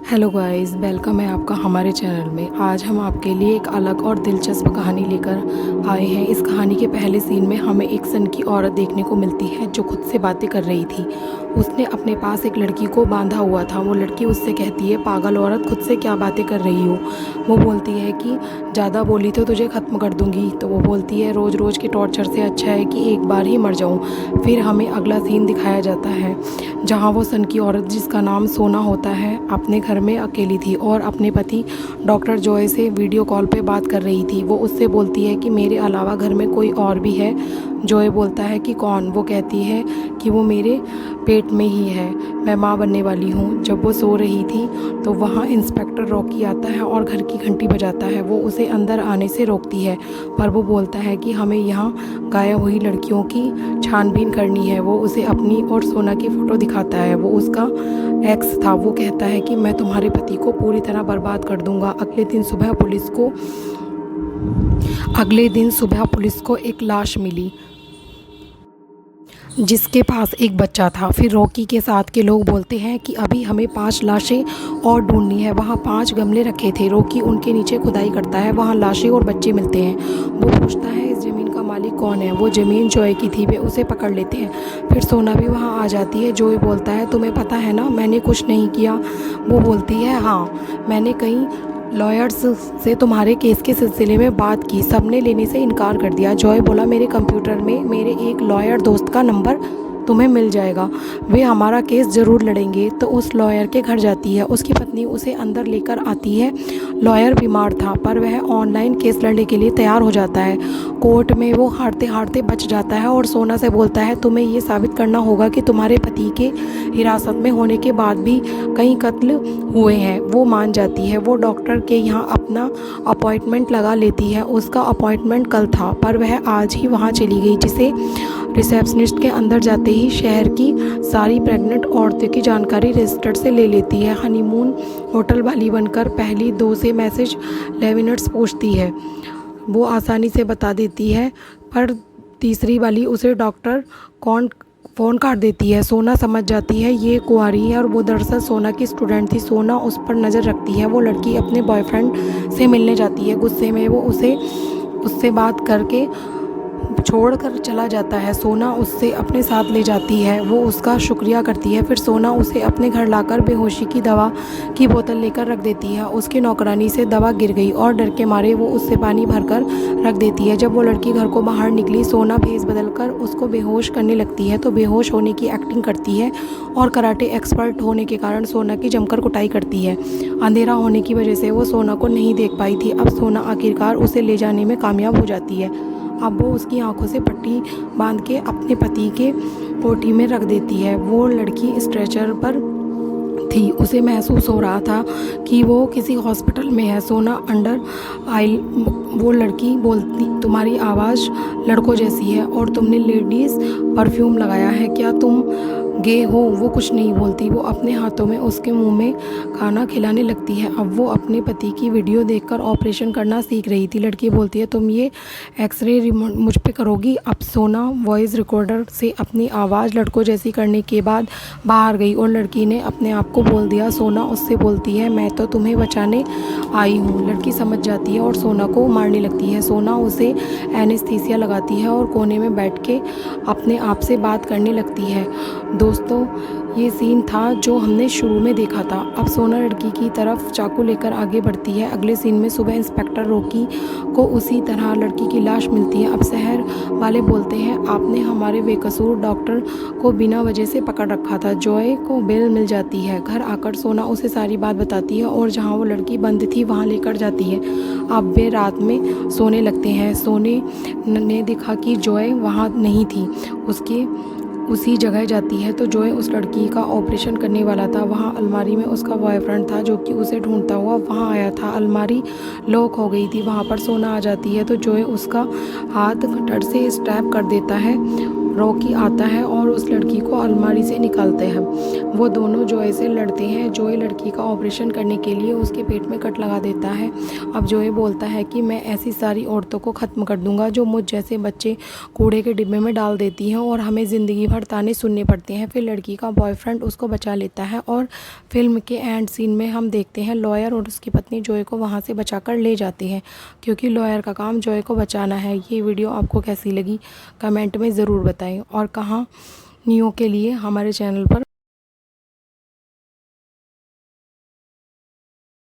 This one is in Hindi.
हेलो गाइस, वेलकम है आपका हमारे चैनल में। आज हम आपके लिए एक अलग और दिलचस्प कहानी लेकर आए हैं। इस कहानी के पहले सीन में हमें एक सन की औरत देखने को मिलती है जो खुद से बातें कर रही थी। उसने अपने पास एक लड़की को बांधा हुआ था। वो लड़की उससे कहती है, पागल औरत, खुद से क्या बातें कर रही हो। वो बोलती है कि ज़्यादा बोली तो तुझे ख़त्म कर दूँगी। तो वो बोलती है, रोज़ रोज़ के टॉर्चर से अच्छा है कि एक बार ही मर जाऊँ। फिर हमें अगला सीन दिखाया जाता है जहाँ वो सन की औरत, जिसका नाम सोना होता है, अपने घर में अकेली थी और अपने पति डॉक्टर जॉय से वीडियो कॉल पे बात कर रही थी। वो उससे बोलती है कि मेरे अलावा घर में कोई और भी है। जॉय बोलता है कि कौन। वो कहती है कि वो मेरे पेट में ही है, मैं माँ बनने वाली हूँ। जब वो सो रही थी तो वहाँ इंस्पेक्टर रॉकी आता है और घर की घंटी बजाता है। वो उसे अंदर आने से रोकती है, पर वो बोलता है कि हमें यहाँ गायब हुई लड़कियों की छानबीन करनी है। वो उसे अपनी और सोना की फ़ोटो दिखाता है। वो उसका एक्स था। वो कहता है कि मैं तुम्हारे पति को पूरी तरह बर्बाद कर दूंगा। अगले दिन सुबह पुलिस को एक लाश मिली जिसके पास एक बच्चा था। फिर रॉकी के साथ के लोग बोलते हैं कि अभी हमें 5 लाशें और ढूंढनी है। वहाँ 5 गमले रखे थे। रॉकी उनके नीचे खुदाई करता है, वहाँ लाशें और बच्चे मिलते हैं। वो पूछता है, इस ज़मीन का मालिक कौन है। वो ज़मीन जॉय की थी। वे उसे पकड़ लेते हैं। फिर सोना भी वहाँ आ जाती है। जॉय बोलता है, तुम्हें पता है ना, मैंने कुछ नहीं किया। वो बोलती है, हाँ, मैंने कई लॉयर्स से तुम्हारे केस के सिलसिले में बात की, सबने लेने से इनकार कर दिया। जॉय बोला, मेरे कंप्यूटर में मेरे एक लॉयर दोस्त का नंबर तुम्हें मिल जाएगा, वे हमारा केस ज़रूर लड़ेंगे। तो उस लॉयर के घर जाती है। उसकी पत्नी उसे अंदर लेकर आती है। लॉयर बीमार था, पर वह ऑनलाइन केस लड़ने के लिए तैयार हो जाता है। कोर्ट में वो हारते हारते बच जाता है और सोना से बोलता है, तुम्हें ये साबित करना होगा कि तुम्हारे पति के हिरासत में होने के बाद भी कई कत्ल हुए हैं। वो मान जाती है। वो डॉक्टर के यहाँ अपना अपॉइंटमेंट लगा लेती है। उसका अपॉइंटमेंट कल था, पर वह आज ही वहाँ चली गई, जिसे रिसेप्शनिस्ट के अंदर जाते ही शहर की सारी प्रेग्नेंट औरतों की जानकारी रजिस्टर से ले लेती है। हनीमून होटल वाली बनकर पहली 2 से मैसेज लेविनट्स पूछती है। वो आसानी से बता देती है, पर तीसरी वाली उसे डॉक्टर कौन फ़ोन काट देती है। सोना समझ जाती है ये कुंवारी है और वो दरअसल सोना की स्टूडेंट थी। सोना उस पर नज़र रखती है। वो लड़की अपने बॉयफ्रेंड से मिलने जाती है। गुस्से में वो उससे बात करके छोड़कर चला जाता है। सोना उससे अपने साथ ले जाती है। वो उसका शुक्रिया करती है। फिर सोना उसे अपने घर लाकर बेहोशी की दवा की बोतल लेकर रख देती है। उसकी नौकरानी से दवा गिर गई और डर के मारे वो उससे पानी भरकर रख देती है। जब वो लड़की घर को बाहर निकली, सोना भेस बदलकर उसको बेहोश करने लगती है। तो बेहोश होने की एक्टिंग करती है और कराटे एक्सपर्ट होने के कारण सोना की जमकर कुटाई करती है। अंधेरा होने की वजह से वो सोना को नहीं देख पाई थी। अब सोना आखिरकार उसे ले जाने में कामयाब हो जाती है। अब वो उसकी आंखों से पट्टी बांध के अपने पति के कोठी में रख देती है। वो लड़की स्ट्रेचर पर थी। उसे महसूस हो रहा था कि वो किसी हॉस्पिटल में है। सोना अंडर आई। वो लड़की बोलती, तुम्हारी आवाज़ लड़कों जैसी है और तुमने लेडीज़ परफ्यूम लगाया है, क्या तुम गे हो। वो कुछ नहीं बोलती। वो अपने हाथों में उसके मुंह में खाना खिलाने लगती है। अब वो अपने पति की वीडियो देखकर ऑपरेशन करना सीख रही थी। लड़की बोलती है, तुम ये एक्सरे मुझ पे करोगी। अब सोना वॉइस रिकॉर्डर से अपनी आवाज़ लड़कों जैसी करने के बाद बाहर गई और लड़की ने अपने आप को बोल दिया। सोना उससे बोलती है, मैं तो तुम्हें बचाने आई हूँ। लड़की समझ जाती है और सोना को मारने लगती है। सोना उसे एनेस्थीसिया लगाती है और कोने में बैठ के अपने आप से बात करने लगती है। दोस्तों, ये सीन था जो हमने शुरू में देखा था। अब सोना लड़की की तरफ चाकू लेकर आगे बढ़ती है। अगले सीन में सुबह इंस्पेक्टर रॉकी को उसी तरह लड़की की लाश मिलती है। अब शहर वाले बोलते हैं, आपने हमारे बेकसूर डॉक्टर को बिना वजह से पकड़ रखा था। जॉय को बेल मिल जाती है। घर आकर सोना उसे सारी बात बताती है और जहाँ वो लड़की बंद थी वहाँ लेकर जाती है। अब वे रात में सोने लगते हैं। सोने ने देखा कि जॉय वहाँ नहीं थी। उसी जगह जाती है तो जॉय उस लड़की का ऑपरेशन करने वाला था। वहाँ अलमारी में उसका बॉयफ्रेंड था जो कि उसे ढूंढता हुआ वहाँ आया था। अलमारी लॉक हो गई थी। वहाँ पर सोना आ जाती है तो जॉय उसका हाथ कटर से स्टैब कर देता है। रॉकी आता है और उस लड़की को अलमारी से निकालते हैं। वो दोनों जोए से लड़ते हैं। जोए लड़की का ऑपरेशन करने के लिए उसके पेट में कट लगा देता है। अब जोए बोलता है कि मैं ऐसी सारी औरतों को ख़त्म कर दूंगा जो मुझ जैसे बच्चे कूड़े के डिब्बे में डाल देती हैं और हमें ज़िंदगी भर ताने सुनने पड़ते हैं। फिर लड़की का बॉयफ्रेंड उसको बचा लेता है और फिल्म के एंड सीन में हम देखते हैं लॉयर और उसकी पत्नी जोए को वहाँ से बचाकर ले जाते हैं, क्योंकि लॉयर का काम जोए को बचाना है। ये वीडियो आपको कैसी लगी कमेंट में ज़रूर बताएं और कहानियों के लिए हमारे चैनल पर